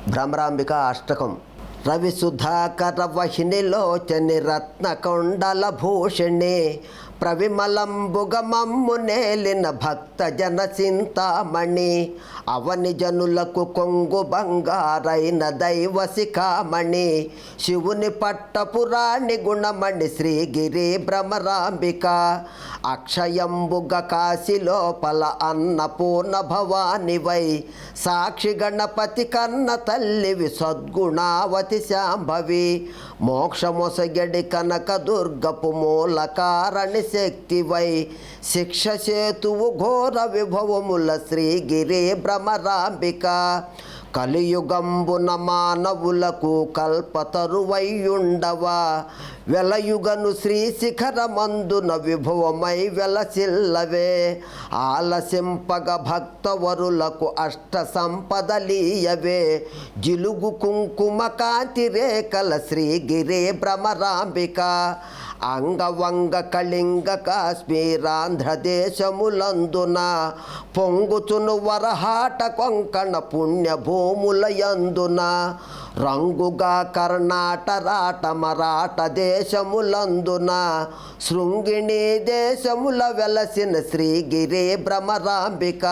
భ్రమరాంబిక అష్టకం. రవి సుధాకర వహినిలోచని రత్నకొండల భూషిణి ప్రవిమలంబుగమమ్ము నేలిన భక్త జన చింతామణి అవని జనులకు కొంగు బంగారైన దైవ శిఖామణి శివుని పట్టపురాణి గుణమణి శ్రీగిరి భ్రమరాంబిక అక్షయంబుగ కాశీలోపల అన్నపూర్ణ భవానివై సాక్షి గణపతి కన్న తల్లివి సద్గుణావతి శాంభవి మోక్షమొసగడి కనక దుర్గపు మూలకారణి శక్తివై శిక్ష సేతువు ఘోర విభవముల శ్రీగిరి భ్రమరాంబిక కలియుగంబున మానవులకు కల్పతరువైయుండవా వెలయుగను శ్రీశిఖరమందున విభవమై వెలసిల్లవే ఆలసింపగ భక్తవరులకు అష్ట సంపదలీయవే జిలుగు కుంకుమ కాంతి రేఖల శ్రీగిరి భ్రమరాంబిక అంగవంగ కళింగ కాశ్మీరాంధ్రదేశములందున పొంగుచును వరహాట కొంకణ పుణ్యభూములయందున రంగుగా కర్ణాటరాట మరాఠ దేశములందున శృంగిణి దేశముల వెలసిన శ్రీగిరి భ్రమరాంబిక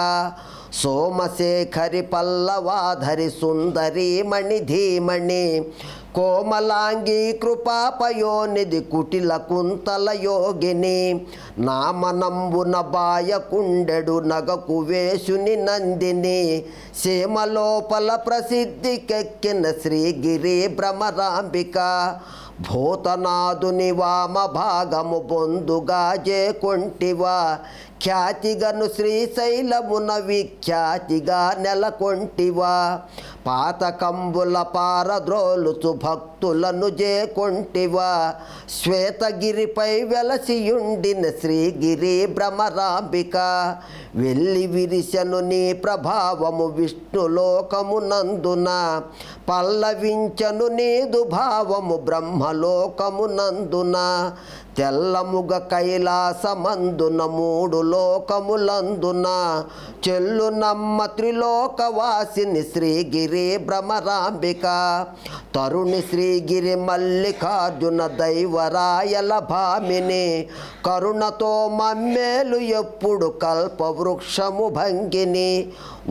సోమశేఖరి పల్లవాధరి సుందరి మణి ధీమణి కోమలాంగి కృపాపయోనిధి కుటిల కుంతల యోగిని నామనంబున బాయకుండెడు నగకు వేషుని నందిని సీమలోపల ప్రసిద్ధికెక్కిన శ్రీగిరి భ్రమరాంబిక భూతనాదుని వామ భాగము బొందుగా జేకొంటివా ఖ్యాతిగను శ్రీశైలమున విఖ్యాతిగా నెలకొంటివా పాతకంబుల పారద్రోలుచు భక్తులను జేకొంటివా శ్వేతగిరిపై వెలసియుండిన శ్రీగిరి భ్రమరాంబిక వెళ్ళి విరిసెను నీ ప్రభావము విష్ణులోకమునందున పల్లవించను నీదు భావము బ్రహ్మలోకమునందున తెల్లముగ కైలాసమందున మూడు లోకములందున చెల్లు నమ్మ త్రిలోకవాసిని శ్రీగిరి భ్రమరాంబిక తరుణి శ్రీగిరి మల్లికార్జున దైవరాయల భామిని కరుణతో మమ్మేలు ఎప్పుడు కల్పవృక్షము భంగిని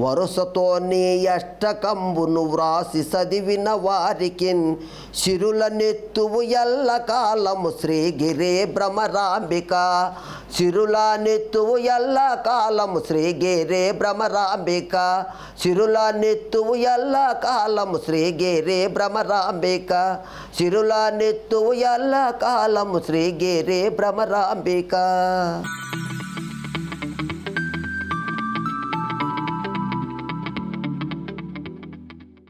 వరుసతో నీ అష్టకంబును వ్రాసి చదివిన వారికిన్ సిరుల నెత్తువు ఎల్ల కాలము శ్రీగిరి భ్రమరాంబిక సిరుల నెత్తువు ఎల్ల కాలము శ్రీగిరి భ్రమరాంబిక సిరుల నెత్తువు ఎల్ల కాలము శ్రీగిరి భ్రమరాంబిక సిరుల నెత్తువు ఎల్ల కాలము శ్రీగిరి భ్రమరాంబిక.